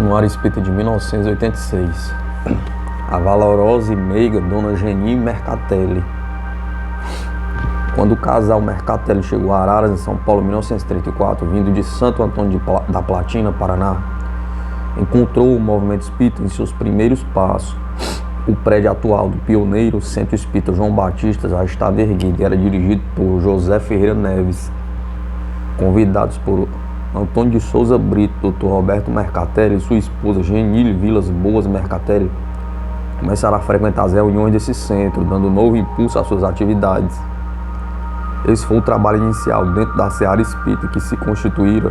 No Ara Espírita de 1986. A valorosa e meiga Dona Geni Mercatelli. Quando o casal Mercatelli chegou a Araras, em São Paulo, em 1934, vindo de Santo Antônio da Platina, Paraná, encontrou o movimento espírita em seus primeiros passos. O prédio atual do pioneiro Centro Espírita João Batista já estava erguido e era dirigido por José Ferreira Neves. Convidados por Antônio de Souza Brito, Dr. Roberto Mercatelli e sua esposa Genile Vilas Boas Mercatelli, começaram a frequentar as reuniões desse centro, dando novo impulso às suas atividades. Esse foi o trabalho inicial dentro da Seara Espírita, que se constituíra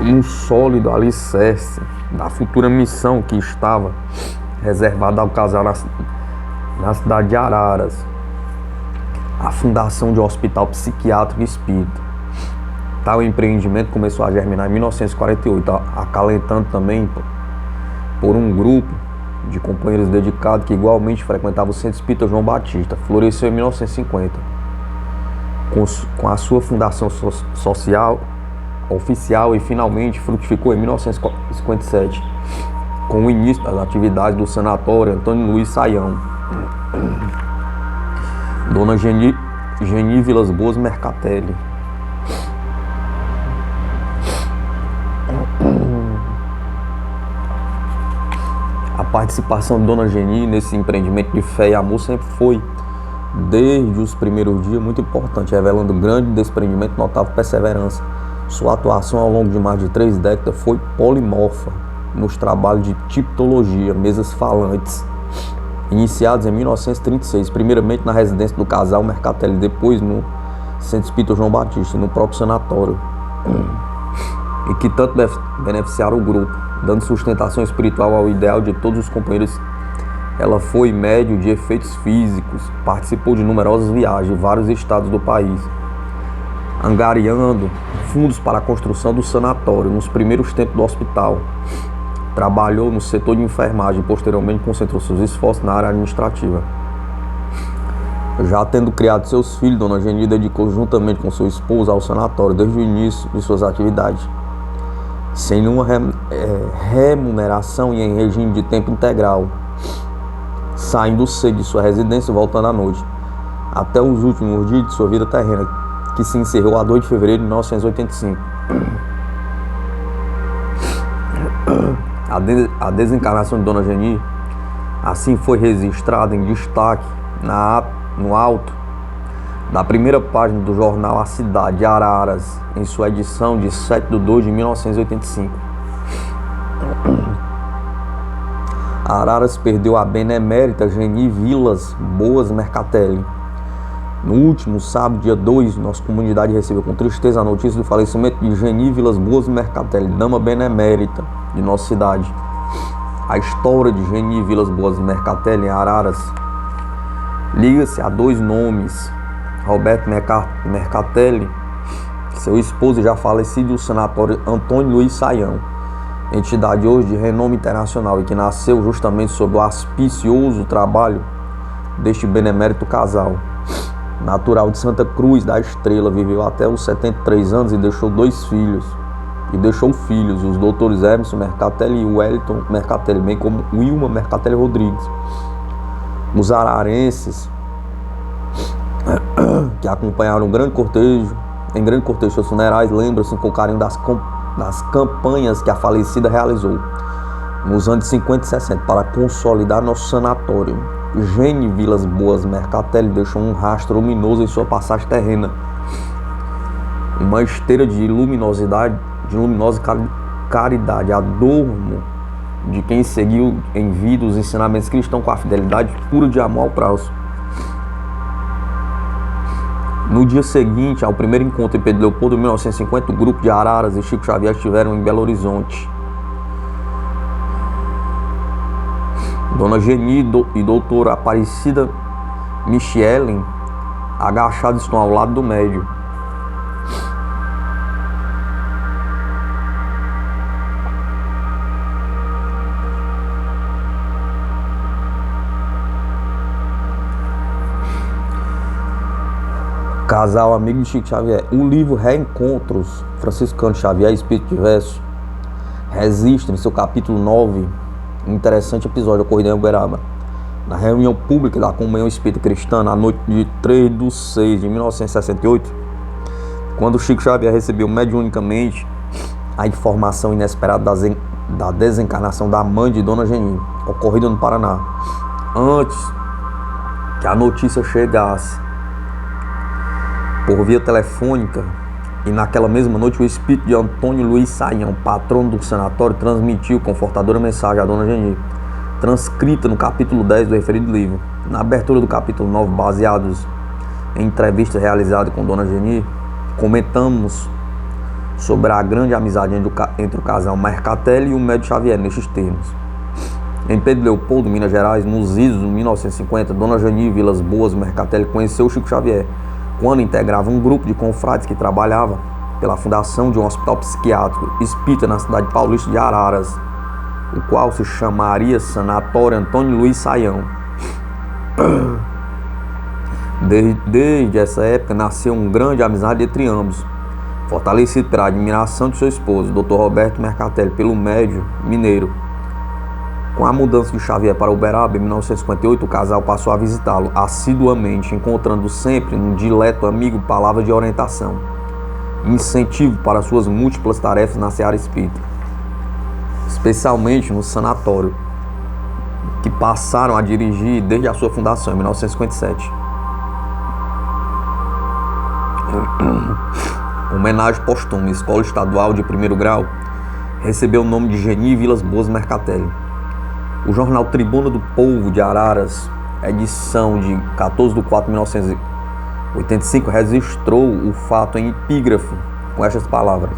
um sólido alicerce da futura missão que estava reservada ao casal na cidade de Araras, a fundação de um hospital psiquiátrico espírita. Tal empreendimento começou a germinar em 1948, acalentando também por um grupo de companheiros dedicados que igualmente frequentavam o Centro Espírita João Batista. Floresceu em 1950, com a sua fundação social oficial, e finalmente frutificou em 1957, com o início das atividades do Sanatório Antônio Luiz Saião. Dona Geni Vilas Boas Mercatelli. A participação de Dona Geni nesse empreendimento de fé e amor sempre foi, desde os primeiros dias, muito importante, revelando grande desprendimento e notável perseverança. Sua atuação ao longo de mais de 3 décadas foi polimorfa nos trabalhos de tipologia, mesas falantes, iniciados em 1936, primeiramente na residência do casal Mercatelli, depois no Centro Espírita João Batista, no próprio sanatório, e que tanto beneficiaram o grupo, dando sustentação espiritual ao ideal de todos os companheiros. Ela foi médium de efeitos físicos, participou de numerosas viagens em vários estados do país, angariando fundos para a construção do sanatório nos primeiros tempos do hospital. Trabalhou no setor de enfermagem e posteriormente concentrou seus esforços na área administrativa. Já tendo criado seus filhos, Dona Geni dedicou juntamente com sua esposa ao sanatório desde o início de suas atividades, sem nenhuma remuneração e em regime de tempo integral, saindo cedo de sua residência e voltando à noite, até os últimos dias de sua vida terrena, que se encerrou a 2 de fevereiro de 1985. A desencarnação de Dona Geni assim foi registrada em destaque no alto da primeira página do jornal A Cidade de Araras, em sua edição de 7/2 de 1985. Araras perdeu a benemérita Geni Vilas Boas Mercatelli. No último sábado, dia 2, nossa comunidade recebeu com tristeza a notícia do falecimento de Geni Vilas Boas Mercatelli, dama benemérita de nossa cidade. A história de Geni Vilas Boas Mercatelli em Araras liga-se a 2 nomes: Roberto Mercatelli, seu esposo já falecido, e o sanatório Antônio Luiz Saião, entidade hoje de renome internacional e que nasceu justamente sob o auspicioso trabalho deste benemérito casal. Natural de Santa Cruz da Estrela, viveu até os 73 anos e deixou 2 filhos. Os doutores Emerson Mercatelli e Wellington Mercatelli, bem como Wilma Mercatelli Rodrigues. Os ararenses que acompanharam em grande cortejo seus funerais lembram-se com carinho das campanhas que a falecida realizou nos anos 50 e 60 para consolidar nosso sanatório. Geni Vilas Boas Mercatelli deixou um rastro luminoso em sua passagem terrena, uma esteira de luminosa caridade, adorno de quem seguiu em vida os ensinamentos cristãos com a fidelidade pura de amor ao próximo. No dia seguinte ao primeiro encontro em Pedro Leopoldo, em 1950, o grupo de Araras e Chico Xavier estiveram em Belo Horizonte. Dona Geni e doutora Aparecida Michelen, agachados, estão ao lado do médium. Casal amigo de Chico Xavier. O livro Reencontros Franciscano Xavier Espírito Diverso registra em seu capítulo 9 um interessante episódio ocorrido em Uberaba. Na reunião pública da Comunhão Espírita Cristã, na noite de 3/6/1968, quando Chico Xavier recebeu mediunicamente a informação inesperada da desencarnação da mãe de Dona Geni, ocorrida no Paraná, antes que a notícia chegasse por via telefônica, e naquela mesma noite o espírito de Antônio Luiz Saião, patrono do sanatório, transmitiu confortadora mensagem à Dona Geni, transcrita no capítulo 10 do referido livro. Na abertura do capítulo 9, baseados em entrevistas realizadas com Dona Geni, comentamos sobre a grande amizade entre o casal Mercatelli e o médium Xavier nestes termos. Em Pedro Leopoldo, Minas Gerais, nos idos de 1950, Dona Geni Vilas Boas Mercatelli conheceu Chico Xavier quando integrava um grupo de confrades que trabalhava pela fundação de um hospital psiquiátrico espírita na cidade paulista de Araras, o qual se chamaria Sanatório Antônio Luiz Saião. Desde essa época nasceu uma grande amizade entre ambos, fortalecido pela admiração de seu esposo, Dr. Roberto Mercatelli, pelo médium mineiro. Com a mudança de Xavier para Uberaba em 1958, o casal passou a visitá-lo assiduamente, encontrando sempre um dileto amigo palavra de orientação, incentivo para suas múltiplas tarefas na seara espírita, especialmente no sanatório, que passaram a dirigir desde a sua fundação em 1957. Homenagem póstuma, Escola Estadual de Primeiro Grau, recebeu o nome de Geni Vilas Boas Mercatelli. O jornal Tribuna do Povo de Araras, edição de 14/4/1985, registrou o fato em epígrafe com estas palavras: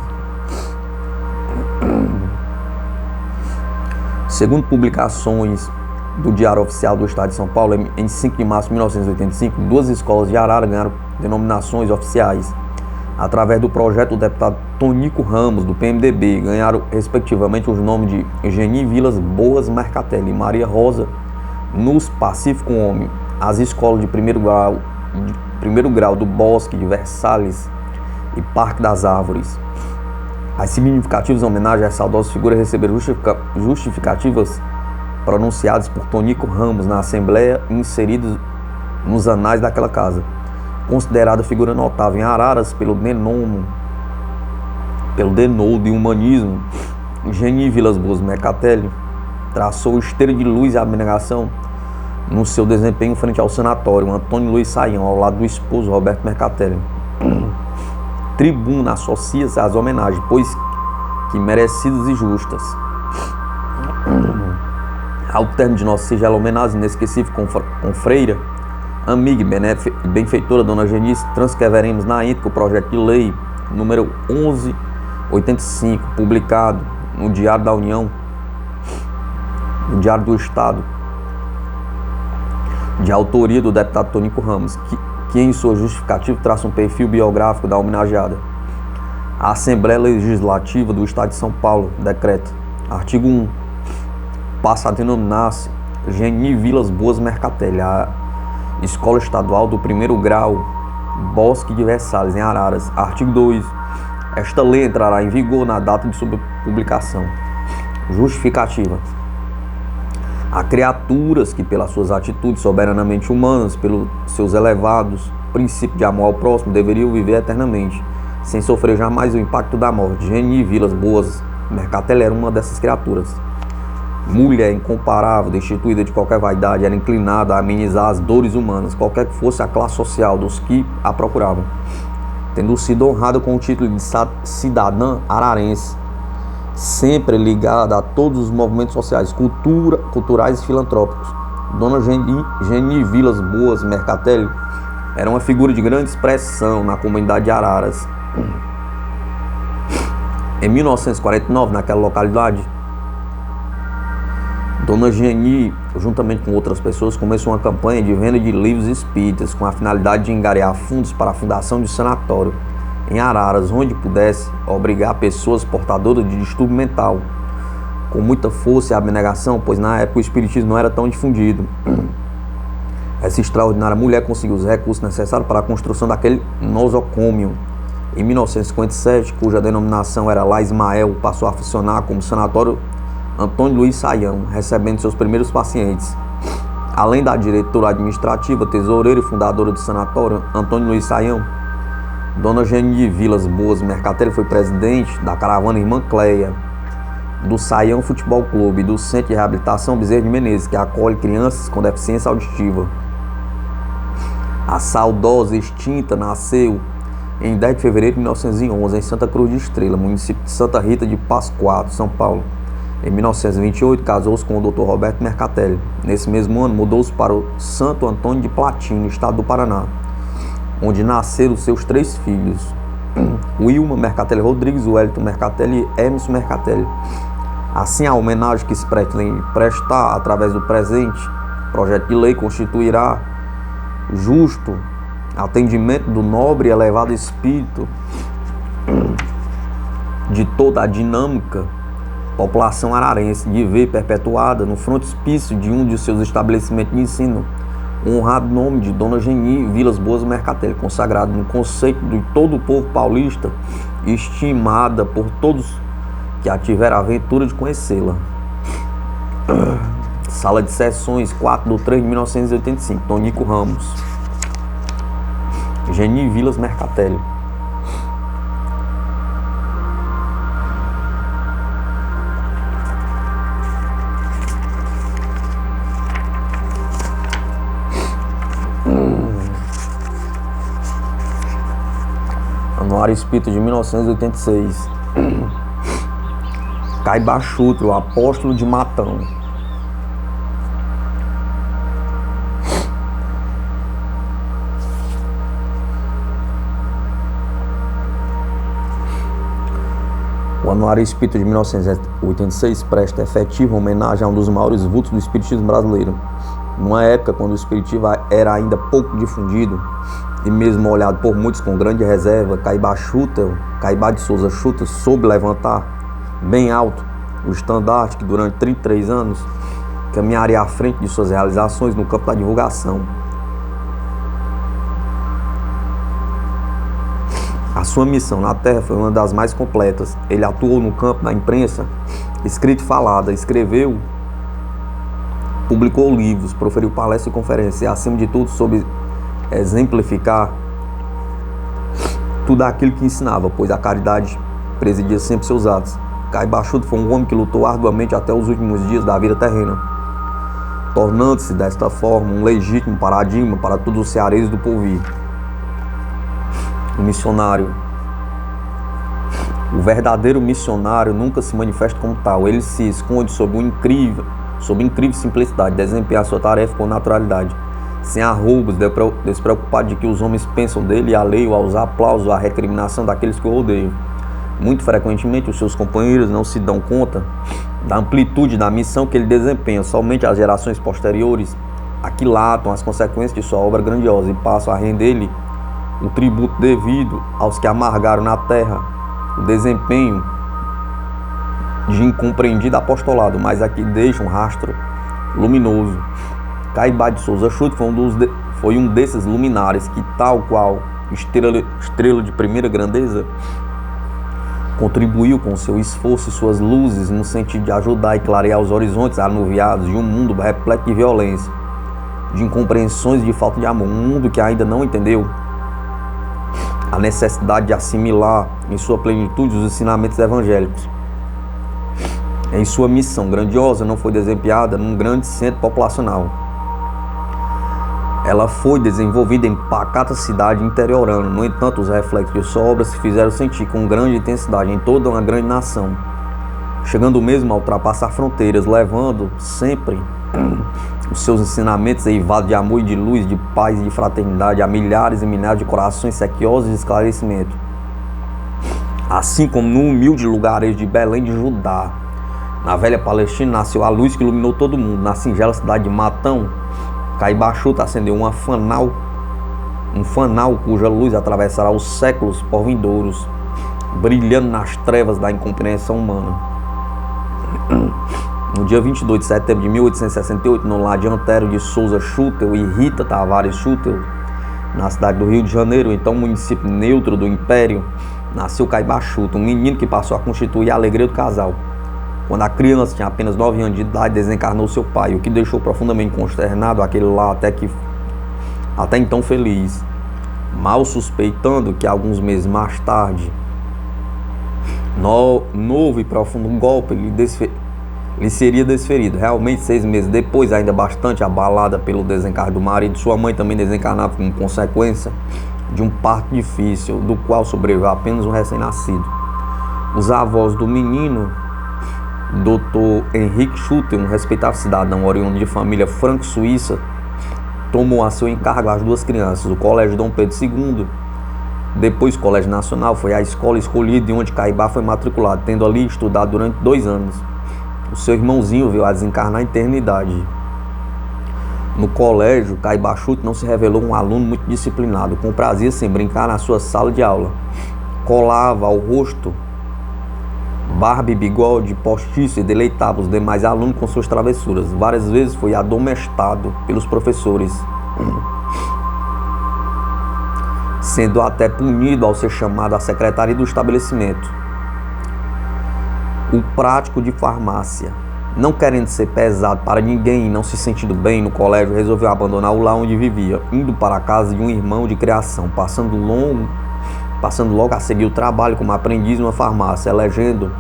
segundo publicações do Diário Oficial do Estado de São Paulo, em 5 de março de 1985, 2 escolas de Araras ganharam denominações oficiais através do projeto do deputado Tonico Ramos, do PMDB. Ganharam respectivamente os nomes de Geni Vilas Boas Mercatelli e Maria Rosa Nus Pacífico Homem. As escolas de primeiro grau do Bosque de Versalhes e Parque das Árvores. As significativas homenagens às saudosas figuras receberam justificativas pronunciadas por Tonico Ramos na Assembleia e inseridas nos anais daquela casa. Considerada figura notável em Araras pelo denodo de humanismo, Geni Vilas Boas Mercatelli traçou esteira de luz e abnegação no seu desempenho frente ao sanatório Antônio Luiz Saião, ao lado do esposo Roberto Mercatelli. Tribuna associa-se às homenagens, pois que merecidas e justas. Ao término de nossa sigela homenagem inesquecível com freira, amiga e benfeitora Dona Geni, transcreveremos na íntegra o projeto de lei número 1185, publicado no Diário da União, no Diário do Estado, de autoria do deputado Tonico Ramos, que em sua justificativa traça um perfil biográfico da homenageada. A Assembleia Legislativa do Estado de São Paulo decreta: artigo 1. Passa a denominar-se Geni Vilas Boas Mercatelli, a Escola Estadual do Primeiro Grau, Bosque de Versalhes, em Araras. Artigo 2. Esta lei entrará em vigor na data de sua publicação. Justificativa. Há criaturas que, pelas suas atitudes soberanamente humanas, pelos seus elevados princípios de amor ao próximo, deveriam viver eternamente, sem sofrer jamais o impacto da morte. Geni Vilas Boas Mercatelli era uma dessas criaturas. Mulher incomparável, destituída de qualquer vaidade, era inclinada a amenizar as dores humanas, qualquer que fosse a classe social dos que a procuravam, tendo sido honrada com o título de cidadã ararense, sempre ligada a todos os movimentos sociais, culturais e filantrópicos. Dona Geni Vilas Boas Mercatelli era uma figura de grande expressão na comunidade de Araras. Em 1949, naquela localidade, Dona Geni, juntamente com outras pessoas, começou uma campanha de venda de livros espíritas com a finalidade de angariar fundos para a fundação de sanatório em Araras, onde pudesse obrigar pessoas portadoras de distúrbio mental, com muita força e abnegação, pois na época o espiritismo não era tão difundido. Essa extraordinária mulher conseguiu os recursos necessários para a construção daquele nosocômio, Em 1957, cuja denominação era Lá Ismael, passou a funcionar como Sanatório Antônio Luiz Saião, recebendo seus primeiros pacientes. Além da diretora administrativa, tesoureira e fundadora do sanatório Antônio Luiz Saião, Dona Geni de Vilas Boas Mercatelli foi presidente da caravana Irmã Cleia, do Saião Futebol Clube e do Centro de Reabilitação Bezerra de Menezes, que acolhe crianças com deficiência auditiva. A saudosa extinta nasceu em 10 de fevereiro de 1911 em Santa Cruz de Estrela, município de Santa Rita de Pascoado, São Paulo. Em 1928, casou-se com o Dr. Roberto Mercatelli. Nesse mesmo ano, mudou-se para o Santo Antônio de Platina, estado do Paraná, onde nasceram seus 3 filhos, Wilma Mercatelli Rodrigues, Wellington Mercatelli e Emerson Mercatelli. Assim, a homenagem que se pretende prestar através do presente projeto de lei constituirá justo atendimento do nobre e elevado espírito de toda a dinâmica população ararense, de ver perpetuada no frontispício de um de seus estabelecimentos de ensino o honrado nome de Dona Geni Vilas Boas Mercatelli, consagrado no conceito de todo o povo paulista, estimada por todos que a tiveram a aventura de conhecê-la. Sala de Sessões, 4/3/1985, Tonico Ramos. Geni Vilas Mercatelli. Anuário Espírita de 1986. Caiba Chutre, o apóstolo de Matão. O Anuário Espírita de 1986 presta efetiva homenagem a um dos maiores vultos do espiritismo brasileiro. Numa época quando o espiritismo era ainda pouco difundido e mesmo olhado por muitos com grande reserva, Caiba de Souza Chutter soube levantar bem alto o estandarte que durante 33 anos caminharia à frente de suas realizações no campo da divulgação. A sua missão na Terra foi uma das mais completas. Ele atuou no campo da imprensa, escrita e falada, escreveu, publicou livros, proferiu palestras e conferências e, acima de tudo, soube exemplificar tudo aquilo que ensinava, pois a caridade presidia sempre seus atos. Caiba Chutter foi um homem que lutou arduamente até os últimos dias da vida terrena, tornando-se desta forma um legítimo paradigma para todos os cearenses do porvir. O missionário. O verdadeiro missionário nunca se manifesta como tal. Ele se esconde sob incrível simplicidade, desempenhar sua tarefa com naturalidade, sem arroubos, despreocupado de que os homens pensam dele e alheio aos aplausos ou à recriminação daqueles que o rodeiam. Muito frequentemente os seus companheiros não se dão conta da amplitude da missão que ele desempenha. Somente as gerações posteriores aquilatam as consequências de sua obra grandiosa e passam a render-lhe o tributo devido aos que amargaram na terra o desempenho de incompreendido apostolado, mas aqui deixa um rastro luminoso. Caiba de Souza Chutter foi um desses luminares que, tal qual estrela de primeira grandeza, contribuiu com seu esforço e suas luzes no sentido de ajudar e clarear os horizontes anuviados de um mundo repleto de violência, de incompreensões e de falta de amor. Um mundo que ainda não entendeu a necessidade de assimilar em sua plenitude os ensinamentos evangélicos. Em sua missão grandiosa, não foi desempenhada num grande centro populacional. Ela foi desenvolvida em pacata cidade interiorana. No entanto, os reflexos de sua obra se fizeram sentir com grande intensidade em toda uma grande nação, chegando mesmo a ultrapassar fronteiras, levando sempre os seus ensinamentos eivados de amor e de luz, de paz e de fraternidade a milhares e milhares de corações sequiosos de esclarecimento. Assim como no humilde lugarejo de Belém de Judá, na velha Palestina, nasceu a luz que iluminou todo mundo. Na singela cidade de Matão, Caiba Chutter acendeu um fanal cuja luz atravessará os séculos por vindouros, brilhando nas trevas da incompreensão humana. No dia 22 de setembro de 1868, no lar de Antero de Souza Chutter e Rita Tavares Chutter, Na cidade do Rio de Janeiro, então município neutro do Império, nasceu Caibá Chuta, um menino que passou a constituir a alegria do casal. Quando a criança tinha apenas 9 anos de idade, desencarnou seu pai, o que deixou profundamente consternado aquele lá até então feliz. Mal suspeitando que alguns meses mais tarde, novo e profundo golpe lhe seria desferido. Realmente, 6 meses depois, ainda bastante abalada pelo desencarne do marido, sua mãe também desencarnava como consequência de um parto difícil, do qual sobreviveu apenas um recém-nascido. Os avós do menino, Dr. Henrique Schutter, um respeitável cidadão oriundo de família franco-suíça, tomou a seu encargo as 2 crianças. O Colégio Dom Pedro II, depois Colégio Nacional, foi a escola escolhida e onde Caibá foi matriculado, tendo ali estudado durante 2 anos. O seu irmãozinho veio a desencarnar na eternidade. No colégio, Caibá Schutter não se revelou um aluno muito disciplinado, comprazia-se em brincar na sua sala de aula. Colava ao rosto barba e bigode postiço e deleitava os demais alunos com suas travessuras. Várias vezes foi admoestado pelos professores, sendo até punido ao ser chamado à secretaria do estabelecimento. O prático de farmácia, não querendo ser pesado para ninguém e não se sentindo bem no colégio, resolveu abandonar o lar onde vivia, indo para a casa de um irmão de criação, passando logo a seguir o trabalho como aprendiz em uma farmácia, elegendo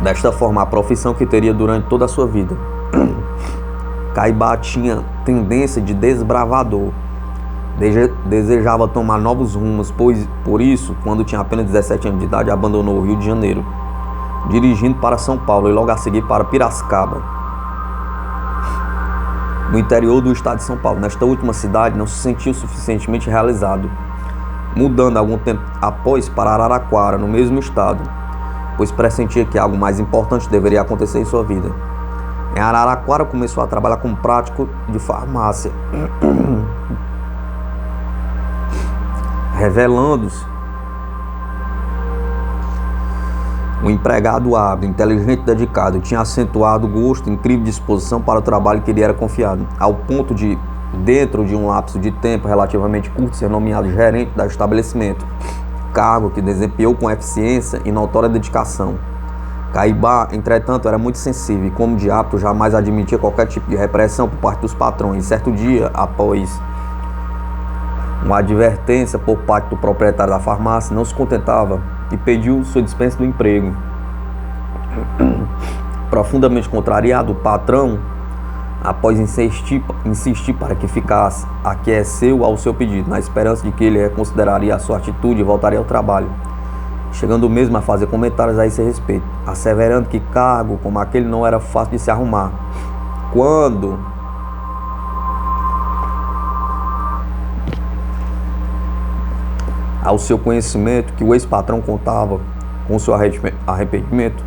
desta forma a profissão que teria durante toda a sua vida. Caibá tinha tendência de desbravador, desejava tomar novos rumos, por isso, quando tinha apenas 17 anos de idade, abandonou o Rio de Janeiro, dirigindo para São Paulo e logo a seguir para Piracicaba, no interior do estado de São Paulo. Nesta última cidade não se sentiu suficientemente realizado, mudando algum tempo após para Araraquara, no mesmo estado, pois pressentia que algo mais importante deveria acontecer em sua vida. Em Araraquara começou a trabalhar como prático de farmácia, revelando-se um empregado hábil, inteligente e dedicado. Tinha acentuado gosto, incrível disposição para o trabalho que lhe era confiado, ao ponto de, dentro de um lapso de tempo relativamente curto, ser nomeado gerente do estabelecimento, cargo que desempenhou com eficiência e notória dedicação. Caibá, entretanto, era muito sensível e, como de hábito, jamais admitia qualquer tipo de repressão por parte dos patrões. Certo dia, após uma advertência por parte do proprietário da farmácia, não se contentava e pediu sua dispensa do emprego. Profundamente contrariado, o patrão, após insistir para que ficasse, aqueceu ao seu pedido, na esperança de que ele reconsideraria a sua atitude e voltaria ao trabalho, chegando mesmo a fazer comentários a esse respeito, asseverando que cargo como aquele não era fácil de se arrumar. Quando ao seu conhecimento que o ex-patrão contava com seu arrependimento,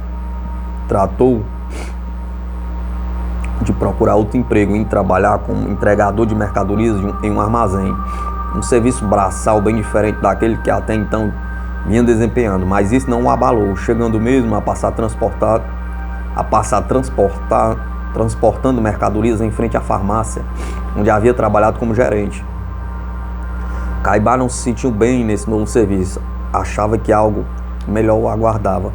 tratou de procurar outro emprego e trabalhar como entregador de mercadorias em um armazém, um serviço braçal bem diferente daquele que até então vinha desempenhando, mas isso não o abalou, chegando mesmo a passar transportando mercadorias em frente à farmácia, onde havia trabalhado como gerente. Caibá não se sentiu bem nesse novo serviço, achava que algo melhor o aguardava.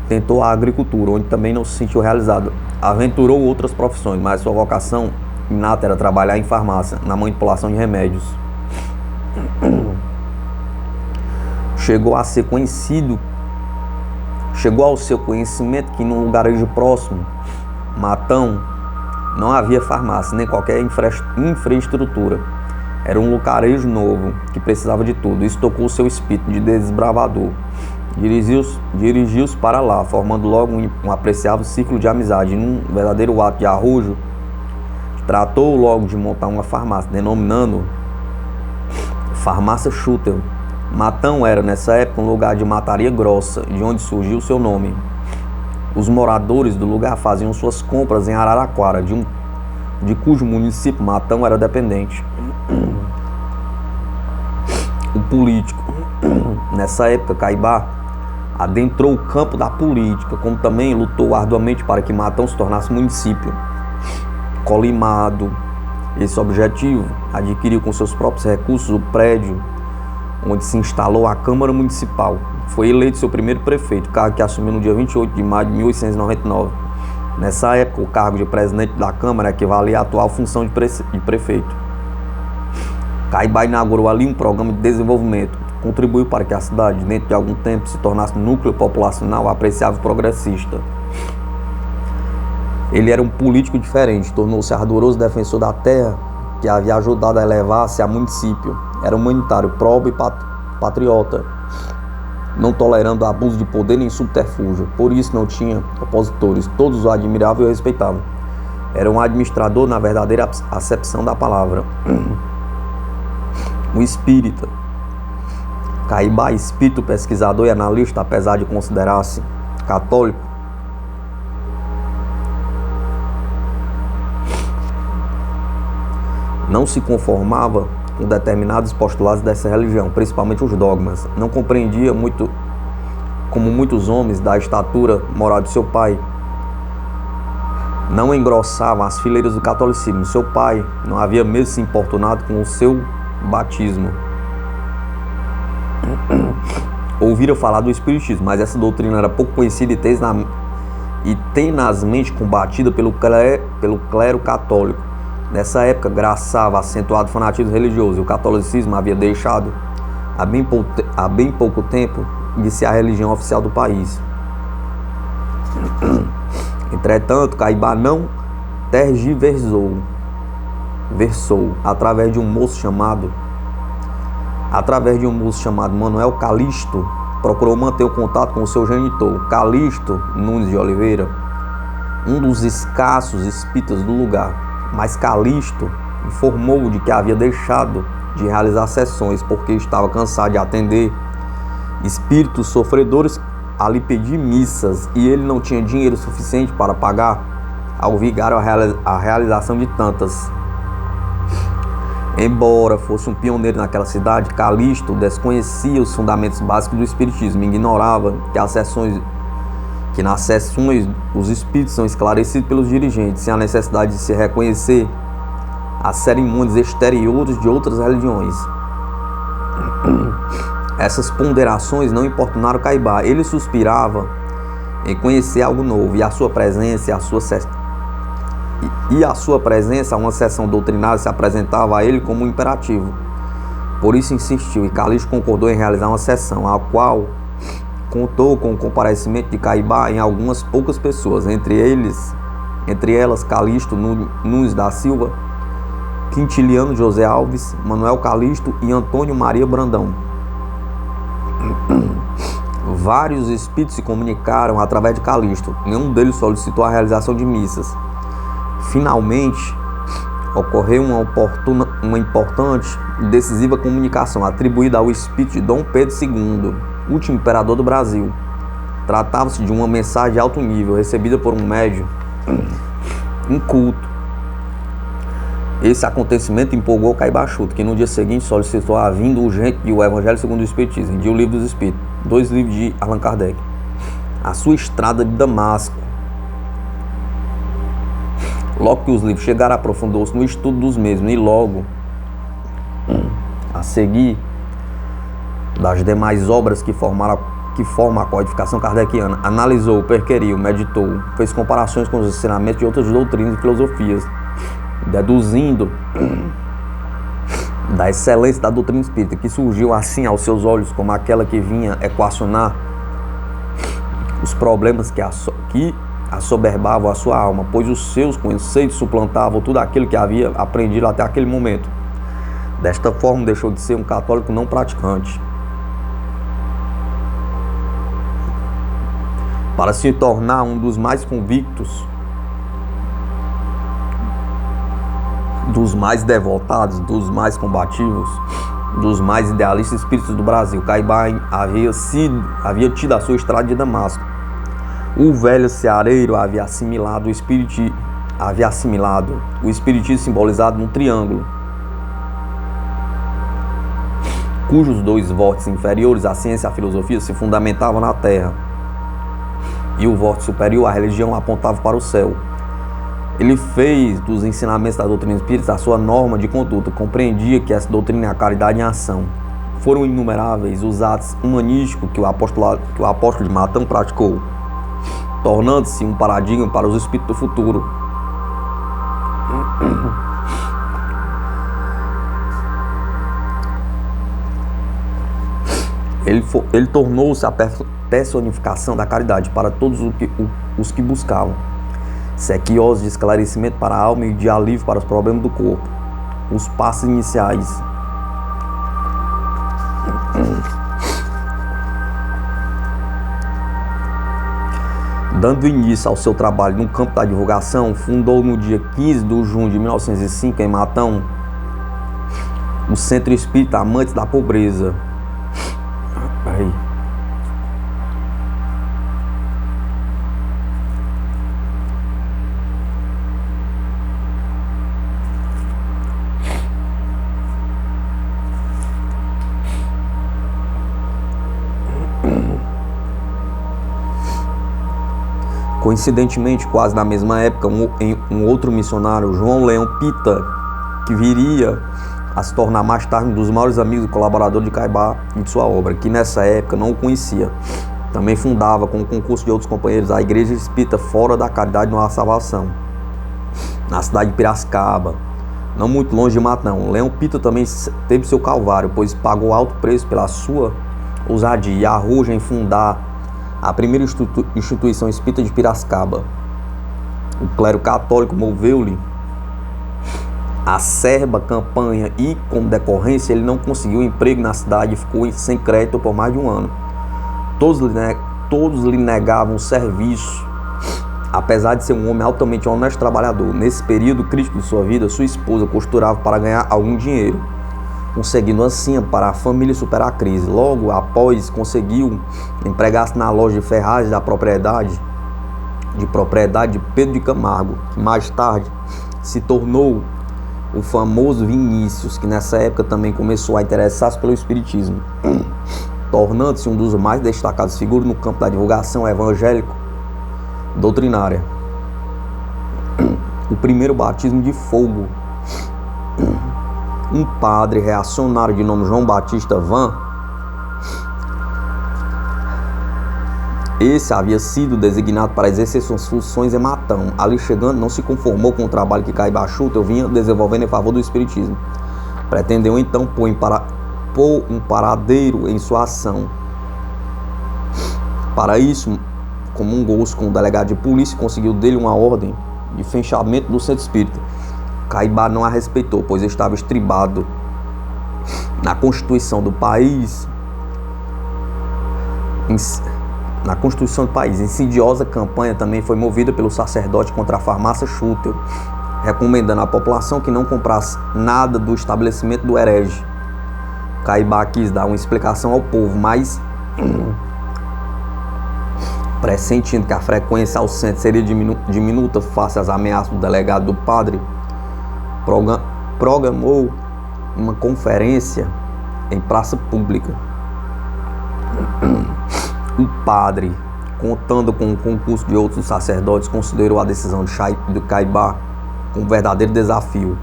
Tentou a agricultura, onde também não se sentiu realizado. Aventurou outras profissões, mas sua vocação inata era trabalhar em farmácia, na manipulação de remédios. Chegou ao seu conhecimento que num lugarejo próximo, Matão, não havia farmácia, nem qualquer infraestrutura. Era um lugarejo novo, que precisava de tudo. Isso tocou o seu espírito de desbravador. Dirigiu-se para lá, formando logo um apreciável círculo de amizade. Num verdadeiro ato de arrojo, tratou logo de montar uma farmácia, denominando Farmácia Schutter. Matão era, nessa época, um lugar de mataria grossa, de onde surgiu o seu nome. Os moradores do lugar faziam suas compras em Araraquara, de cujo município Matão era dependente. O político. Nessa época, Caibá adentrou o campo da política, como também lutou arduamente para que Matão se tornasse município. Colimado, esse objetivo, adquiriu com seus próprios recursos o prédio onde se instalou a Câmara Municipal. Foi eleito seu primeiro prefeito, cargo que assumiu no dia 28 de maio de 1899. Nessa época, o cargo de presidente da Câmara equivalia à atual função de prefeito. Caibá inaugurou ali um programa de desenvolvimento, contribuiu para que a cidade, dentro de algum tempo, se tornasse um núcleo populacional apreciável e progressista. Ele era um político diferente, tornou-se ardoroso defensor da terra, que havia ajudado a elevar-se a município. Era humanitário, probo e patriota, não tolerando abuso de poder nem subterfúgio. Por isso não tinha opositores, todos o admiravam e o respeitavam. Era um administrador na verdadeira acepção da palavra. Um espírita. Caibá, espírito pesquisador e analista, apesar de considerar-se católico, não se conformava com determinados postulados dessa religião, principalmente os dogmas. Não compreendia muito, como muitos homens da estatura moral de seu pai, não engrossavam as fileiras do catolicismo. Seu pai não havia mesmo se importunado com o seu batismo. Ouvira falar do espiritismo, mas essa doutrina era pouco conhecida e tenazmente combatida pelo clero católico. Nessa época, graçava acentuado fanatismo religioso, e o catolicismo havia deixado há bem pouco tempo de ser a religião oficial do país. Entretanto, Caibá não tergiversou, através de um moço chamado Manuel Calixto, procurou manter o contato com o seu genitor, Calixto Nunes de Oliveira, um dos escassos espíritas do lugar. Mas Calixto informou-o de que havia deixado de realizar sessões porque estava cansado de atender espíritos sofredores a lhe pedir missas, e ele não tinha dinheiro suficiente para pagar ao vigário a realização de tantas. Embora fosse um pioneiro naquela cidade, Calixto desconhecia os fundamentos básicos do espiritismo, ignorava que nas sessões os espíritos são esclarecidos pelos dirigentes, sem a necessidade de se reconhecer as cerimônias exteriores de outras religiões. Essas ponderações não importunaram Caibá. Ele suspirava em conhecer algo novo, e a sua presença, a uma sessão doutrinária se apresentava a ele como um imperativo. Por isso insistiu, e Calixto concordou em realizar uma sessão, a qual contou com o comparecimento de Caibá em algumas poucas pessoas, entre elas Calixto Nunes da Silva, Quintiliano José Alves, Manuel Calixto e Antônio Maria Brandão. Vários espíritos se comunicaram através de Calixto, nenhum deles solicitou a realização de missas. Finalmente, ocorreu uma importante e decisiva comunicação atribuída ao espírito de Dom Pedro II, último imperador do Brasil. Tratava-se de uma mensagem de alto nível, recebida por um médium inculto. Esse acontecimento empolgou Caibá Chuto, que no dia seguinte solicitou a vinda urgente de O Evangelho segundo o Espiritismo, de O Livro dos Espíritos, 2 livros de Allan Kardec. A sua estrada de Damasco. Logo que os livros chegaram, aprofundou-se no estudo dos mesmos, e logo a seguir das demais obras que formam a codificação kardeciana, analisou, perquiriu, meditou, fez comparações com os ensinamentos de outras doutrinas e filosofias, deduzindo da excelência da doutrina espírita, que surgiu assim aos seus olhos como aquela que vinha equacionar os problemas que assoberbavam a sua alma, pois os seus conceitos suplantavam tudo aquilo que havia aprendido até aquele momento. Desta forma, deixou de ser um católico não praticante, para se tornar um dos mais convictos, dos mais devotados, dos mais combativos, dos mais idealistas espíritos do Brasil. Caibá havia tido a sua estrada de Damasco. O velho ceareiro havia assimilado o espiritismo simbolizado num triângulo, cujos dois vórtices inferiores, a ciência e a filosofia, se fundamentavam na terra, e o vórtice superior, a religião, apontava para o céu. Ele fez dos ensinamentos da doutrina espírita a sua norma de conduta. Compreendia que essa doutrina é a caridade em ação. Foram inumeráveis os atos humanísticos que o apóstolo de Matão praticou, tornando-se um paradigma para os espíritos do futuro. Ele tornou-se a personificação da caridade para todos os que buscavam, sequiosos de esclarecimento para a alma e de alívio para os problemas do corpo. Os passos iniciais. Dando início ao seu trabalho no campo da divulgação, fundou no dia 15 de junho de 1905, em Matão, o Centro Espírita Amantes da Pobreza. Coincidentemente, quase na mesma época, um outro missionário, João Leão Pita, que viria a se tornar mais tarde um dos maiores amigos e colaborador de Caibá e de sua obra, que nessa época não o conhecia. Também fundava, com o concurso de outros companheiros, a Igreja Espírita Fora da Caridade Nova Salvação, na cidade de Piracicaba, não muito longe de Matão. Leão Pita também teve seu calvário, pois pagou alto preço pela sua ousadia e arrojo em fundar a primeira instituição espírita de Piracicaba. O clero católico moveu-lhe acerba campanha e, como decorrência, ele não conseguiu emprego na cidade e ficou sem crédito por mais de um ano. Todos lhe negavam serviço, apesar de ser um homem altamente honesto e trabalhador. Nesse período crítico de sua vida, sua esposa costurava para ganhar algum dinheiro, conseguindo assim para a família superar a crise. Logo após, conseguiu empregar-se na loja de ferragens da propriedade de Pedro de Camargo, que mais tarde se tornou o famoso Vinícius, que nessa época também começou a interessar-se pelo espiritismo, tornando-se um dos mais destacados figuras no campo da divulgação evangélico doutrinária. O primeiro batismo de fogo. Um padre reacionário de nome João Batista Van, esse havia sido designado para exercer suas funções em Matão. Ali chegando, não se conformou com o trabalho que Caibá Schutel vinha desenvolvendo em favor do espiritismo. Pretendeu então pôr um paradeiro em sua ação. Para isso, comungou-se com o delegado de polícia e conseguiu dele uma ordem de fechamento do centro espírita. Caibá não a respeitou, pois estava estribado na Constituição do país. Insidiosa campanha também foi movida pelo sacerdote contra a farmácia Schutel, recomendando à população que não comprasse nada do estabelecimento do herege. Caibá quis dar uma explicação ao povo, mas pressentindo que a frequência ao centro seria diminuta face às ameaças do delegado do padre, programou uma conferência em praça pública. O padre, contando com o concurso de outros sacerdotes, considerou a decisão de Caibá um verdadeiro desafio.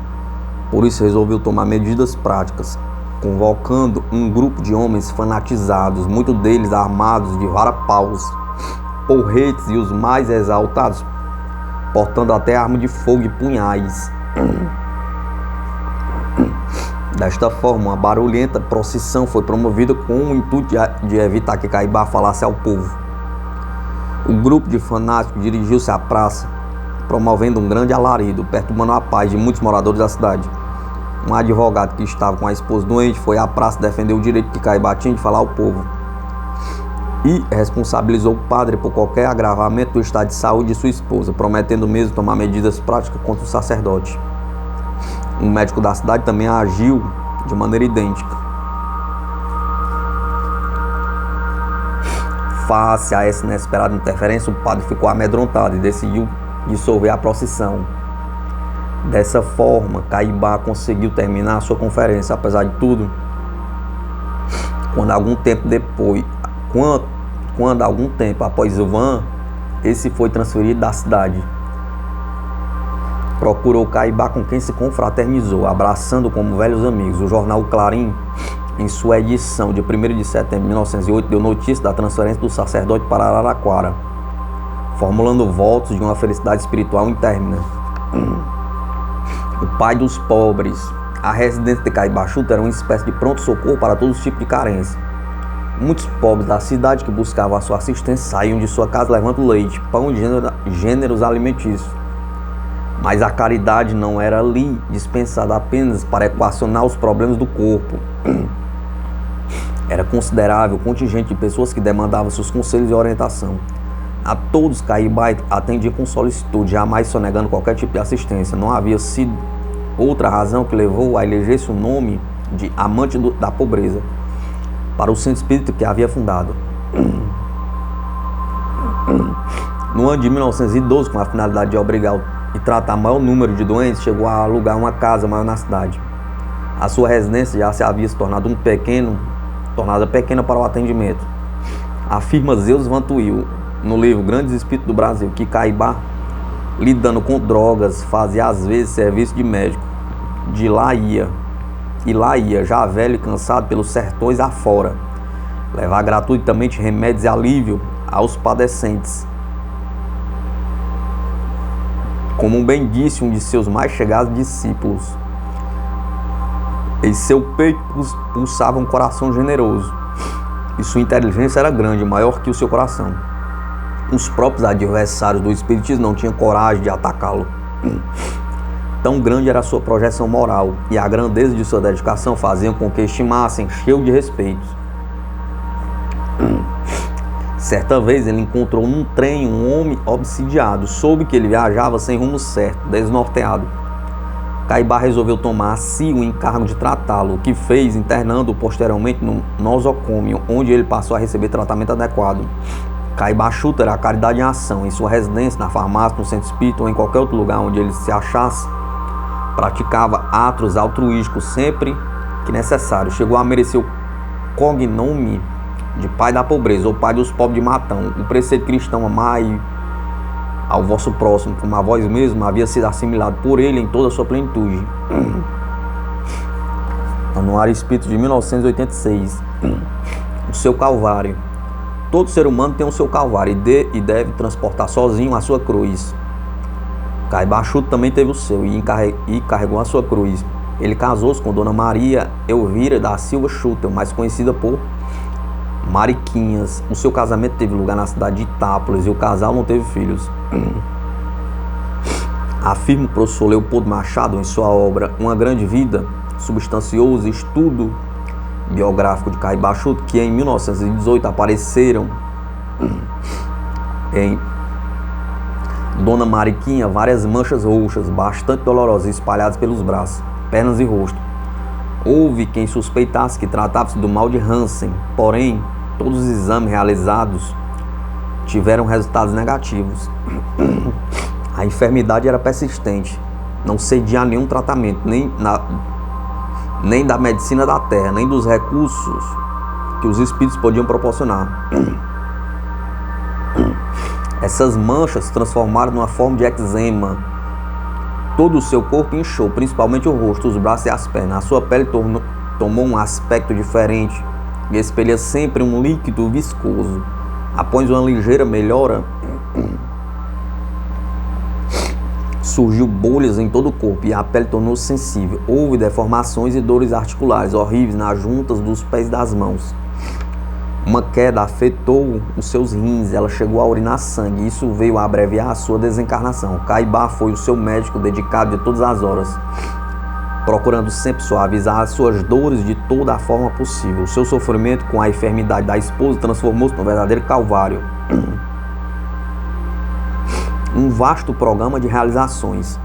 Por isso resolveu tomar medidas práticas, convocando um grupo de homens fanatizados, muitos deles armados de vara-paus, porretes e os mais exaltados, portando até arma de fogo e punhais. Desta forma, uma barulhenta procissão foi promovida com o intuito de evitar que Caibá falasse ao povo. O grupo de fanáticos dirigiu-se à praça, promovendo um grande alarido, perturbando a paz de muitos moradores da cidade. Um advogado que estava com a esposa doente foi à praça defender o direito que Caibá tinha de falar ao povo e responsabilizou o padre por qualquer agravamento do estado de saúde de sua esposa, prometendo mesmo tomar medidas práticas contra o sacerdote. Um médico da cidade também agiu de maneira idêntica. Face a essa inesperada interferência, o padre ficou amedrontado e decidiu dissolver a procissão. Dessa forma, Caibá conseguiu terminar a sua conferência. Apesar de tudo, quando algum tempo após o Van, esse foi transferido da cidade. procurou Caibá, com quem se confraternizou, abraçando como velhos amigos. O jornal Clarim, em sua edição de 1º de setembro de 1908, deu notícia da transferência do sacerdote para Araraquara, formulando votos de uma felicidade espiritual interna. O pai dos pobres. A residência de Caibá Chuto era uma espécie de pronto-socorro para todos os tipos de carência. Muitos pobres da cidade que buscavam a sua assistência saíam de sua casa levando leite, pão e gêneros alimentícios. Mas a caridade não era ali dispensada apenas para equacionar os problemas do corpo. Era considerável o contingente de pessoas que demandavam seus conselhos e orientação. A todos Caibá atendia com solicitude, jamais sonegando qualquer tipo de assistência. Não havia sido outra razão que levou a eleger-se o nome de amante da pobreza para o centro espírita que havia fundado. No ano de 1912, com a finalidade de obrigar e tratar maior número de doentes, chegou a alugar uma casa maior na cidade. A sua residência já se havia se tornado tornada pequena para o atendimento. Afirma Zeus Vantuil, no livro Grandes Espíritos do Brasil, que Caibá, lidando com drogas, fazia às vezes serviço de médico. E lá ia, já velho e cansado pelos sertões afora, levar gratuitamente remédios e alívio aos padecentes. Como bem disse um de seus mais chegados discípulos, em seu peito pulsava um coração generoso, e sua inteligência era grande, maior que o seu coração. Os próprios adversários do espiritismo não tinham coragem de atacá-lo. Tão grande era a sua projeção moral, e a grandeza de sua dedicação faziam com que estimassem, cheio de respeito. Certa vez ele encontrou num trem um homem obsidiado, soube que ele viajava sem rumo certo, desnorteado. Caibá resolveu tomar a si o encargo de tratá-lo, o que fez internando-o posteriormente no nosocômio, onde ele passou a receber tratamento adequado. Caibá Chuto era a caridade em ação. Em sua residência, na farmácia, no centro espírita ou em qualquer outro lugar onde ele se achasse, praticava atos altruísticos sempre que necessário. Chegou a merecer o cognome de pai da pobreza, ou pai dos pobres de Matão. O preceito cristão amai ao vosso próximo como a vós mesmo havia sido assimilado por ele em toda a sua plenitude. Anuário Espírito de 1986. O seu Calvário. Todo ser humano tem o seu Calvário e deve transportar sozinho a sua cruz. Caibá Chuto também teve o seu e carregou a sua cruz. Ele casou-se com Dona Maria Elvira da Silva Chuto, mais conhecida por Mariquinhas. O seu casamento teve lugar na cidade de Itápolis e o casal não teve filhos. Afirma o professor Leopoldo Machado em sua obra Uma Grande Vida, substancioso estudo biográfico de Caibá Chuto, que em 1918 apareceram em Dona Mariquinha várias manchas roxas, bastante dolorosas, espalhadas pelos braços, pernas e rosto. Houve quem suspeitasse que tratava-se do mal de Hansen, porém, todos os exames realizados tiveram resultados negativos. A enfermidade era persistente, não cedia a nenhum tratamento, nem da medicina da terra, nem dos recursos que os espíritos podiam proporcionar. Essas manchas se transformaram numa forma de eczema. Todo o seu corpo inchou, principalmente o rosto, os braços e as pernas. A sua pele tomou um aspecto diferente e espelha sempre um líquido viscoso. Após uma ligeira melhora, surgiu bolhas em todo o corpo e a pele tornou-se sensível. Houve deformações e dores articulares horríveis nas juntas dos pés e das mãos. Uma queda afetou os seus rins, ela chegou a urinar sangue, e isso veio a abreviar a sua desencarnação. Caibá foi o seu médico dedicado de todas as horas, procurando sempre suavizar as suas dores de toda a forma possível. O seu sofrimento com a enfermidade da esposa transformou-se num verdadeiro calvário. Um vasto programa de realizações.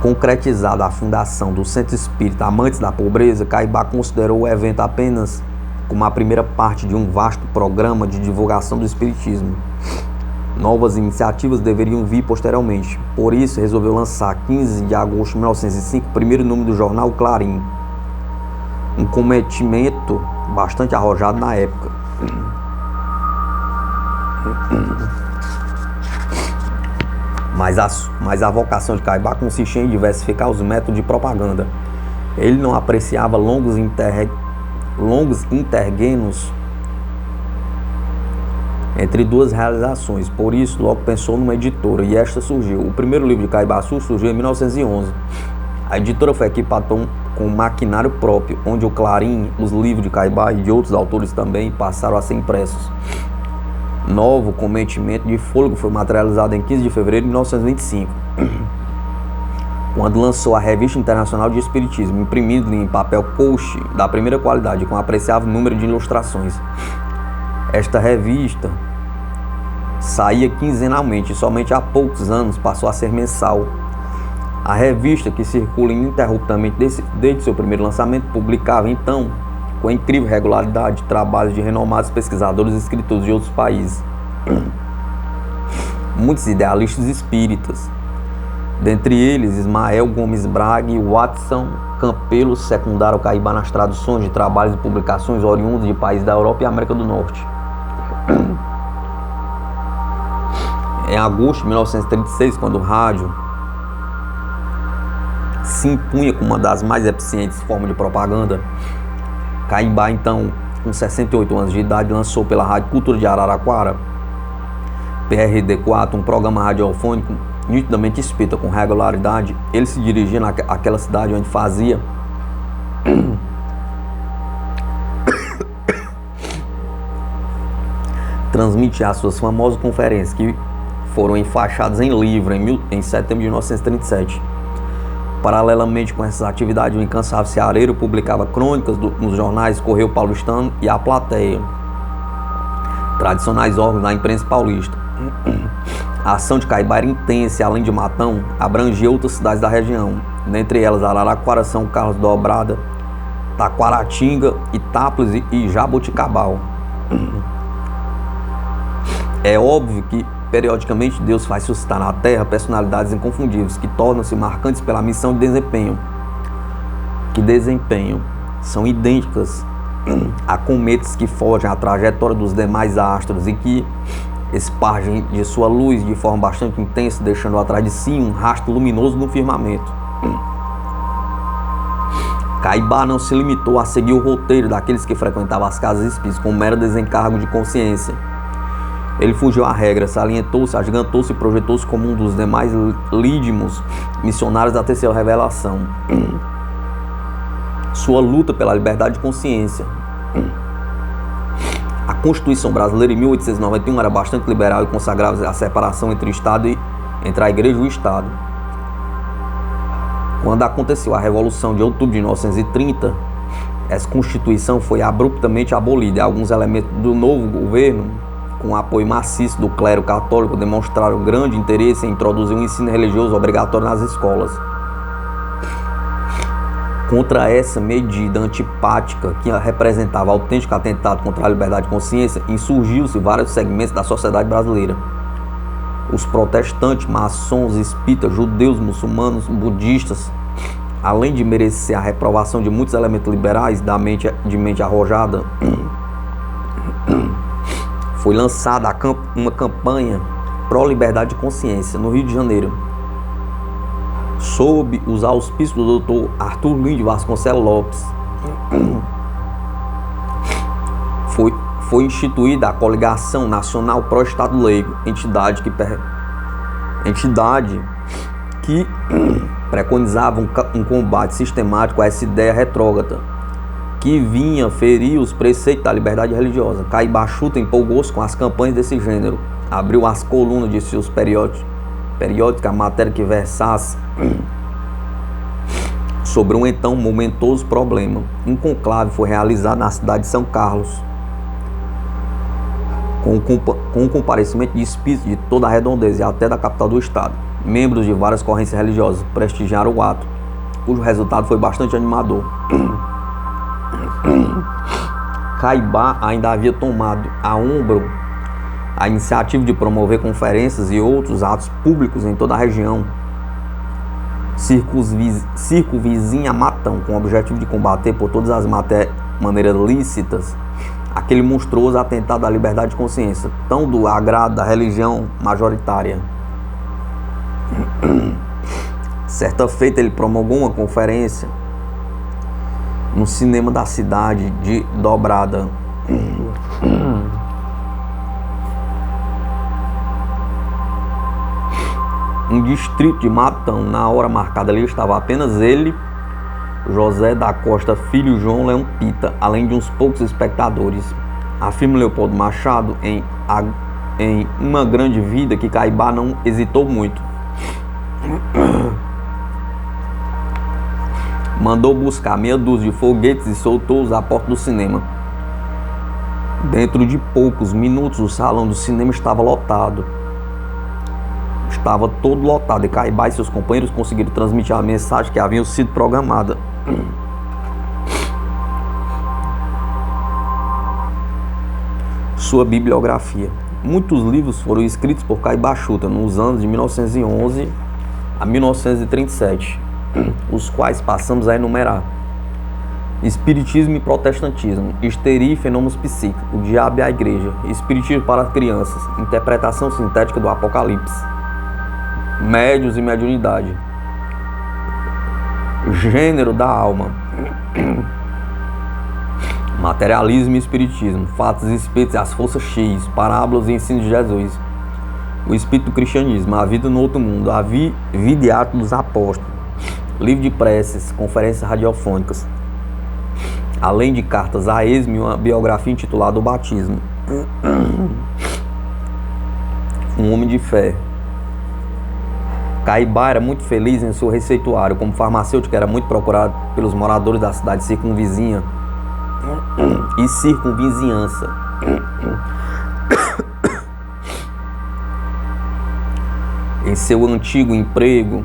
Concretizada a fundação do Centro Espírita Amantes da Pobreza, Caibá considerou o evento apenas como a primeira parte de um vasto programa de divulgação do Espiritismo. Novas iniciativas deveriam vir posteriormente. Por isso, resolveu lançar, 15 de agosto de 1905, o primeiro número do jornal Clarim. Um cometimento bastante arrojado na época. Mas a vocação de Caibá consistia em diversificar os métodos de propaganda. Ele não apreciava longos intergenos entre duas realizações, por isso logo pensou numa editora e esta surgiu. O primeiro livro de Caibaçu surgiu em 1911. A editora foi equipada com um maquinário próprio, onde o Clarim, os livros de Caibá e de outros autores também passaram a ser impressos. Novo cometimento de fôlego foi materializado em 15 de fevereiro de 1925, quando lançou a Revista Internacional de Espiritismo, imprimido em papel couche da primeira qualidade, com apreciável número de ilustrações. Esta revista saía quinzenalmente e somente há poucos anos passou a ser mensal. A revista, que circula ininterruptamente desde seu primeiro lançamento, publicava então, com incrível regularidade, trabalhos de renomados pesquisadores e escritores de outros países. Muitos idealistas espíritas, dentre eles Ismael Gomes Braga e Watson Campelo, secundaram o Caibá nas traduções de trabalhos e publicações oriundos de países da Europa e América do Norte. Em agosto de 1936, quando o rádio se impunha como uma das mais eficientes formas de propaganda, Caibá, então, com 68 anos de idade, lançou pela Rádio Cultura de Araraquara, PRD4, um programa radiofônico nitidamente espírita. Com regularidade, ele se dirigia àquela cidade onde fazia transmitir as suas famosas conferências, que foram enfaixadas em livro em setembro de 1937. Paralelamente com essas atividades, o incansável ceareiro publicava crônicas nos jornais Correio Paulistano e A Plateia, tradicionais órgãos da imprensa paulista. A ação de Caibá era intensa e, além de Matão, abrangia outras cidades da região, dentre elas Araraquara, São Carlos, Dobrada, Taquaratinga, Itápolis e Jaboticabal. É óbvio que, periodicamente, Deus faz suscitar na Terra personalidades inconfundíveis que tornam-se marcantes pela missão de desempenham. São idênticas a cometas que fogem à trajetória dos demais astros e que espargem de sua luz de forma bastante intensa, deixando atrás de si um rastro luminoso no firmamento. Caibá não se limitou a seguir o roteiro daqueles que frequentavam as casas espíritas com mero desencargo de consciência. Ele fugiu à regra, salientou-se, agigantou-se e projetou-se como um dos demais lídimos missionários da terceira revelação. Sua luta pela liberdade de consciência. A Constituição brasileira em 1891 era bastante liberal e consagrava a separação entre a Igreja e o Estado. Quando aconteceu a Revolução de Outubro de 1930, essa Constituição foi abruptamente abolida e alguns elementos do novo governo, com o apoio maciço do clero católico, demonstraram grande interesse em introduzir um ensino religioso obrigatório nas escolas. Contra essa medida antipática, que representava autêntico atentado contra a liberdade de consciência, insurgiu-se vários segmentos da sociedade brasileira. Os protestantes, maçons, espíritas, judeus, muçulmanos, budistas, além de merecer a reprovação de muitos elementos liberais de mente arrojada, foi lançada uma campanha pró-liberdade de consciência no Rio de Janeiro, sob os auspícios do Dr. Arthur Lins Vasconcelos Lopes. Foi instituída a Coligação Nacional Pró-Estado Leigo, entidade que preconizava um combate sistemático a essa ideia retrógrada, que vinha ferir os preceitos da liberdade religiosa. Caibá empolgou-se com as campanhas desse gênero, abriu as colunas de seus periódicos, a matéria que versasse sobre um então momentoso problema. Um conclave foi realizado na cidade de São Carlos, com o comparecimento de espíritos de toda a redondeza e até da capital do estado. Membros de várias correntes religiosas prestigiaram o ato, cujo resultado foi bastante animador. Caibá ainda havia tomado a ombro a iniciativa de promover conferências e outros atos públicos em toda a região circunvizinha a Matão, com o objetivo de combater por todas as maneiras lícitas aquele monstruoso atentado à liberdade de consciência, tão do agrado da religião majoritária. Certa feita ele promulgou uma conferência no cinema da cidade de Dobrada. Um distrito de Matão. Na hora marcada ali estava apenas ele, José da Costa Filho e João Leão Pita, além de uns poucos espectadores. Afirma Leopoldo Machado em Uma Grande Vida que Caibá não hesitou muito. Mandou buscar meia dúzia de foguetes e soltou-os à porta do cinema. Dentro de poucos minutos o salão do cinema estava lotado. Estava todo lotado e Caibá e seus companheiros conseguiram transmitir a mensagem que havia sido programada. Sua bibliografia. Muitos livros foram escritos por Caibá Chuta nos anos de 1911 a 1937, os quais passamos a enumerar: Espiritismo e Protestantismo, Histeria e Fenômenos Psíquicos, O Diabo e a Igreja, Espiritismo para Crianças, Interpretação Sintética do Apocalipse, Médiuns e Mediunidade, Gênero da Alma, Materialismo e Espiritismo, Fatos e Espíritos e as Forças X, Parábolas e Ensino de Jesus, O Espírito do Cristianismo, A Vida no Outro Mundo, A Vida e Atos dos Apóstolos, Livro de Preces, Conferências Radiofônicas, além de cartas a esmo e uma biografia intitulada O Batismo. Um homem de fé. Caibá era muito feliz em seu receituário. Como farmacêutico, era muito procurado pelos moradores da cidade circunvizinha e circunvizinhança. Em seu antigo emprego,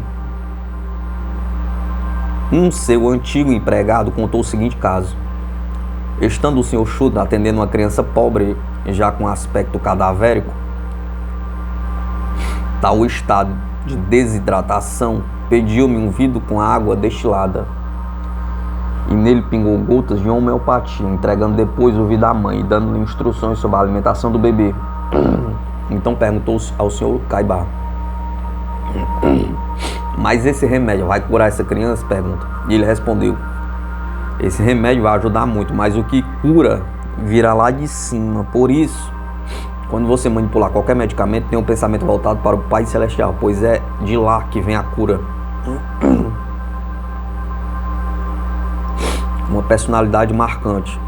seu antigo empregado contou o seguinte caso. Estando o senhor Chuta atendendo uma criança pobre, já com aspecto cadavérico, tal estado de desidratação, pediu-me um vidro com água destilada e nele pingou gotas de homeopatia, entregando depois o vidro à mãe e dando-lhe instruções sobre a alimentação do bebê. Então perguntou ao senhor Caibá: mas esse remédio vai curar essa criança? Pergunta. E ele respondeu: esse remédio vai ajudar muito, mas o que cura virá lá de cima. Por isso, quando você manipular qualquer medicamento, tenha um pensamento voltado para o Pai Celestial, pois é de lá que vem a cura. Uma personalidade marcante.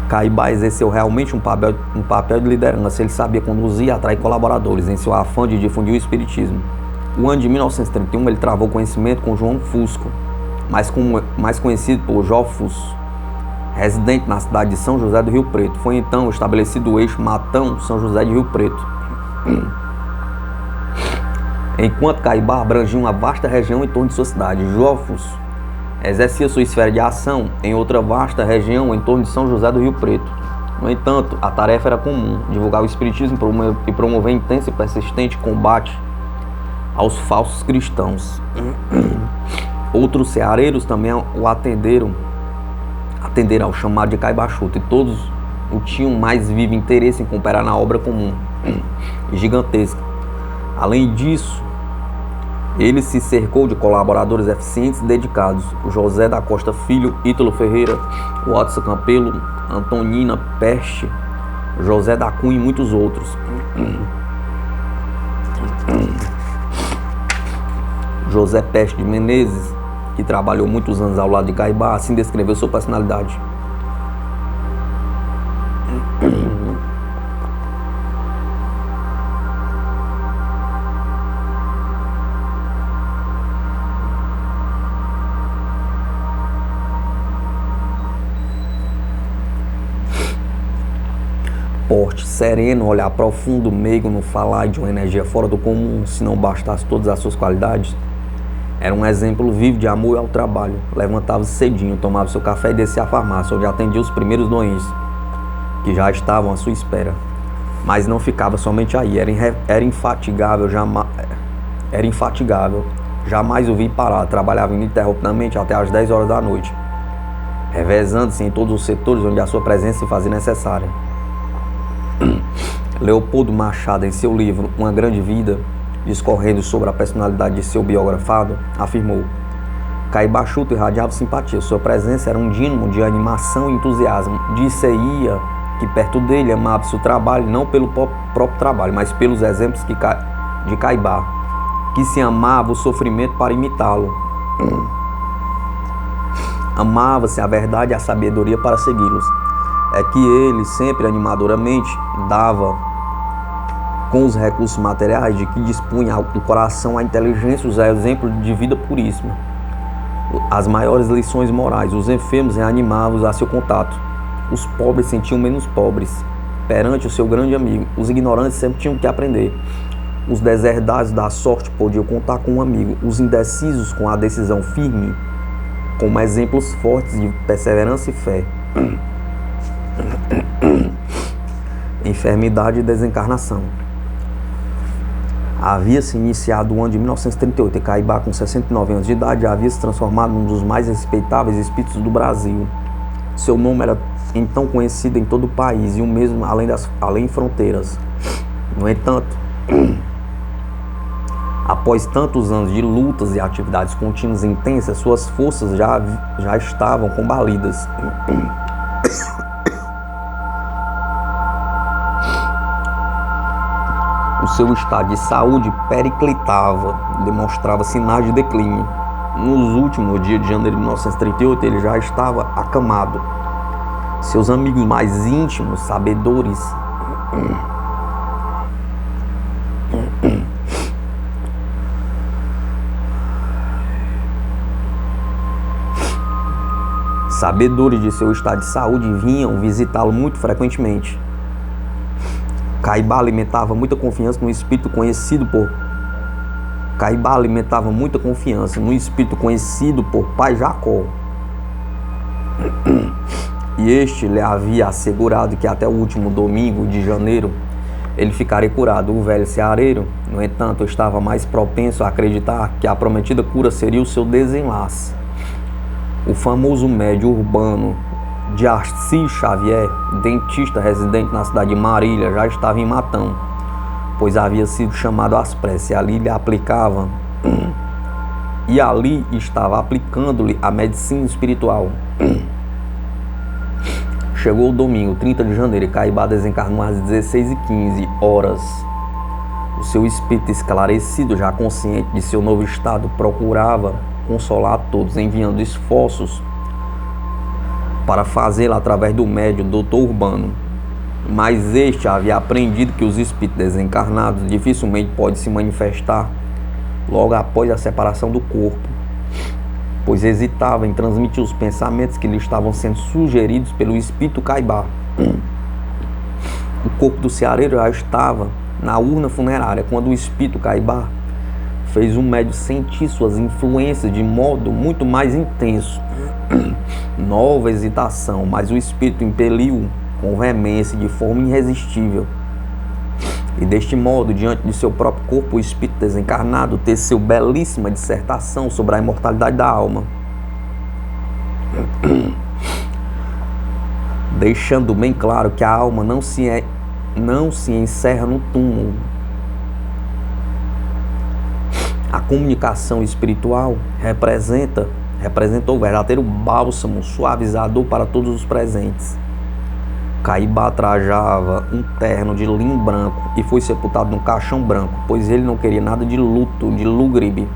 Caibá exerceu realmente um papel de liderança. Ele sabia conduzir e atrair colaboradores em seu afã de difundir o espiritismo. No ano de 1931, ele travou conhecimento com João Fusco, mais conhecido por Jó Fusso, residente na cidade de São José do Rio Preto. Foi então estabelecido o eixo Matão-São José de Rio Preto. Enquanto Caibá abrangia uma vasta região em torno de sua cidade, Jó Fusso exercia sua esfera de ação em outra vasta região em torno de São José do Rio Preto. No entanto, a tarefa era comum: divulgar o espiritismo e promover intenso e persistente combate aos falsos cristãos. Outros ceareiros também o atenderam ao chamado de Caibá Chuta, e todos o tinham mais vivo interesse em cooperar na obra comum e gigantesca. Além disso, ele se cercou de colaboradores eficientes e dedicados: o José da Costa Filho, Ítalo Ferreira, Watson Campelo, Antonina Peste, José da Cunha e muitos outros. José Peste de Menezes, que trabalhou muitos anos ao lado de Caibá, assim descreveu sua personalidade: porte sereno, olhar profundo, meigo, no falar, de uma energia fora do comum. Se não bastasse todas as suas qualidades, era um exemplo vivo de amor ao trabalho. Levantava-se cedinho, tomava seu café e descia à farmácia, onde atendia os primeiros doentes, que já estavam à sua espera. Mas não ficava somente aí, era infatigável, jamais o vi parar. Trabalhava ininterruptamente até às 10 horas da noite, revezando-se em todos os setores onde a sua presença se fazia necessária. Leopoldo Machado, em seu livro Uma Grande Vida, discorrendo sobre a personalidade de seu biografado, afirmou: Caibá Schutter irradiava simpatia. Sua presença era um dínamo de animação e entusiasmo. Disse-ia que perto dele amava-se o trabalho, não pelo próprio trabalho, mas pelos exemplos de Caibá, que se amava o sofrimento para imitá-lo. Amava-se a verdade e a sabedoria para segui-los. É que ele sempre animadoramente dava, com os recursos materiais de que dispunha, o coração, a inteligência, os exemplos de vida puríssima, as maiores lições morais. Os enfermos reanimavam-os a seu contato. Os pobres sentiam menos pobres perante o seu grande amigo. Os ignorantes sempre tinham que aprender. Os deserdados da sorte podiam contar com um amigo. Os indecisos com a decisão firme, como exemplos fortes de perseverança e fé. Enfermidade e desencarnação. Havia-se iniciado o ano de 1938 e Caibá, com 69 anos de idade, havia se transformado num dos mais respeitáveis espíritos do Brasil. Seu nome era então conhecido em todo o país e o mesmo além fronteiras. No entanto, após tantos anos de lutas e atividades contínuas e intensas, suas forças já estavam combalidas. O seu estado de saúde periclitava, demonstrava sinais de declínio. Nos últimos dias de janeiro de 1938, ele já estava acamado. Seus amigos mais íntimos, sabedores, de seu estado de saúde vinham visitá-lo muito frequentemente. Caibá alimentava muita confiança no espírito conhecido por Pai Jacó. E este lhe havia assegurado que até o último domingo de janeiro ele ficaria curado. O velho ceareiro, no entanto, estava mais propenso a acreditar que a prometida cura seria o seu desenlace. O famoso médium urbano de Assis Xavier, dentista residente na cidade de Marília, já estava em Matão, pois havia sido chamado às pressas, e ali estava aplicando-lhe a medicina espiritual. Chegou o domingo, 30 de janeiro, e Caibá desencarnou às 16h15. O seu espírito esclarecido, já consciente de seu novo estado, procurava consolar a todos, enviando esforços para fazê-lo através do médium Dr. Urbano. Mas este havia aprendido que os espíritos desencarnados dificilmente podem se manifestar logo após a separação do corpo, pois hesitava em transmitir os pensamentos que lhe estavam sendo sugeridos pelo espírito Caibá. O corpo do ceareiro já estava na urna funerária quando o espírito Caibá fez o médium sentir suas influências de modo muito mais intenso. Nova hesitação, mas o espírito impeliu com veemência, de forma irresistível. E deste modo, diante de seu próprio corpo, o espírito desencarnado teceu belíssima dissertação sobre a imortalidade da alma, deixando bem claro que a alma não se encerra no túmulo. A comunicação espiritual representou o verdadeiro bálsamo suavizador para todos os presentes. Caibá trajava um terno de linho branco e foi sepultado num caixão branco, pois ele não queria nada de luto, de lúgubre.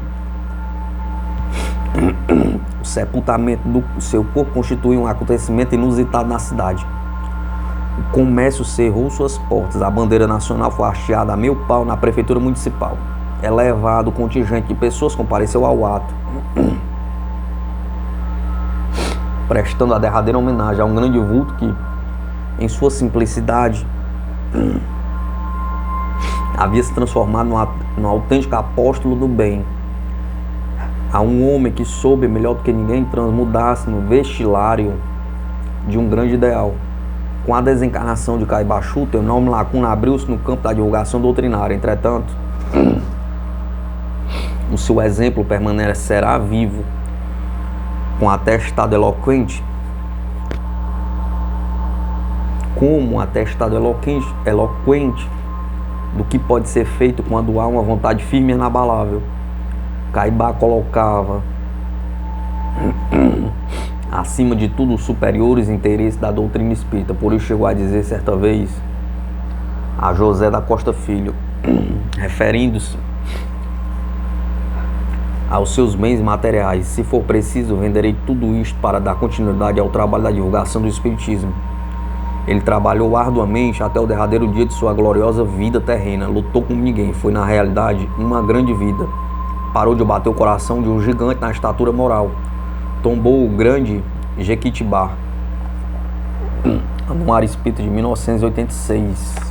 O sepultamento do seu corpo constituiu um acontecimento inusitado na cidade. O comércio cerrou suas portas, a bandeira nacional foi hasteada a meio pau na prefeitura municipal. Elevado contingente de pessoas compareceu ao ato, prestando a derradeira homenagem a um grande vulto que, em sua simplicidade, havia se transformado no autêntico apóstolo do bem. A um homem que soube melhor do que ninguém transmudar-se no vestilário de um grande ideal. Com a desencarnação de Caibá Schutter, o nome Lacuna abriu-se no campo da divulgação doutrinária. Entretanto, o seu exemplo permanecerá vivo, com atestado eloquente, como um atestado eloquente do que pode ser feito quando há uma vontade firme e inabalável. Caibá colocava acima de tudo os superiores interesses da doutrina espírita. Por isso chegou a dizer certa vez a José da Costa Filho, referindo-se aos seus bens materiais: se for preciso, venderei tudo isto para dar continuidade ao trabalho da divulgação do Espiritismo. Ele trabalhou arduamente até o derradeiro dia de sua gloriosa vida terrena, lutou como ninguém, foi na realidade uma grande vida. Parou de bater o coração de um gigante na estatura moral. Tombou o grande Jequitibá. Anuário Espírita de 1986.